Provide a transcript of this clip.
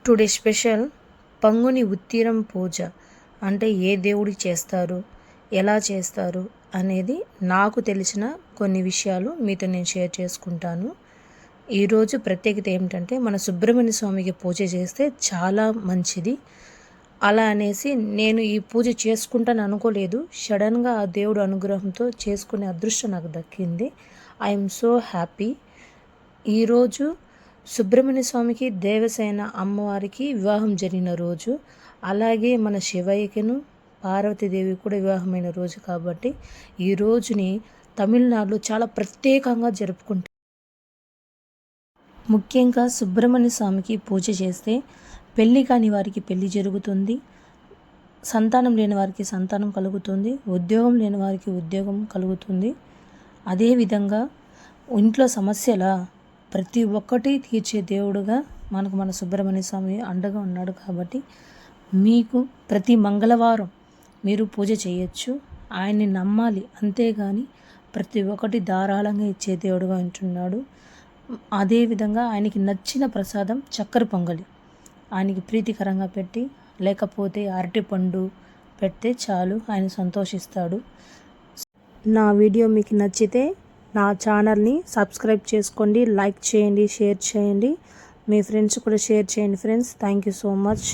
Today special Panguni ఉత్తిరం పూజ అంటే ఏ దేవుడికి చేస్తారు, ఎలా చేస్తారు అనేది నాకు తెలిసిన కొన్ని విషయాలు మీతో నేను షేర్ చేసుకుంటాను. ఈరోజు ప్రత్యేకత ఏమిటంటే మన సుబ్రహ్మణ్య స్వామికి పూజ చేస్తే చాలా మంచిది. అలా అనేసి నేను ఈ పూజ చేసుకుంటాను అనుకోలేదు. సడన్గా ఆ దేవుడు అనుగ్రహంతో చేసుకునే అదృష్టం నాకు దక్కింది. I'm so happy. ఈరోజు సుబ్రహ్మణ్య స్వామికి దేవసేన అమ్మవారికి వివాహం జరిగిన రోజు, అలాగే మన శివయ్యకిను పార్వతీదేవి కూడా వివాహమైన రోజు కాబట్టి ఈ రోజుని తమిళనాడులో చాలా ప్రత్యేకంగా జరుపుకుంటారు. ముఖ్యంగా సుబ్రహ్మణ్య స్వామికి పూజ చేస్తే పెళ్ళి కాని వారికి పెళ్ళి జరుగుతుంది, సంతానం లేని వారికి సంతానం కలుగుతుంది, ఉద్యోగం లేని వారికి ఉద్యోగం కలుగుతుంది. అదేవిధంగా ఇంట్లో సమస్యల ప్రతి ఒక్కటి తీర్చే దేవుడుగా మనకు మన సుబ్రహ్మణ్య స్వామి అండగా ఉన్నాడు. కాబట్టి మీకు ప్రతి మంగళవారం మీరు పూజ చేయొచ్చు. ఆయన్ని నమ్మాలి, అంతేగాని ప్రతి ఒక్కటి ధారాళంగా ఇచ్చే దేవుడుగా ఉంటున్నాడు. అదేవిధంగా ఆయనకి నచ్చిన ప్రసాదం చక్కెర పొంగలి ఆయనకి ప్రీతికరంగా పెట్టి, లేకపోతే అరటిపండు పెడితే చాలు, ఆయన సంతోషిస్తాడు. నా వీడియో మీకు నచ్చితే నా ఛానల్ని సబ్స్క్రైబ్ చేసుకోండి, లైక్ చేయండి, షేర్ చేయండి, మీ ఫ్రెండ్స్ కూడా షేర్ చేయండి friends. Thank you so much.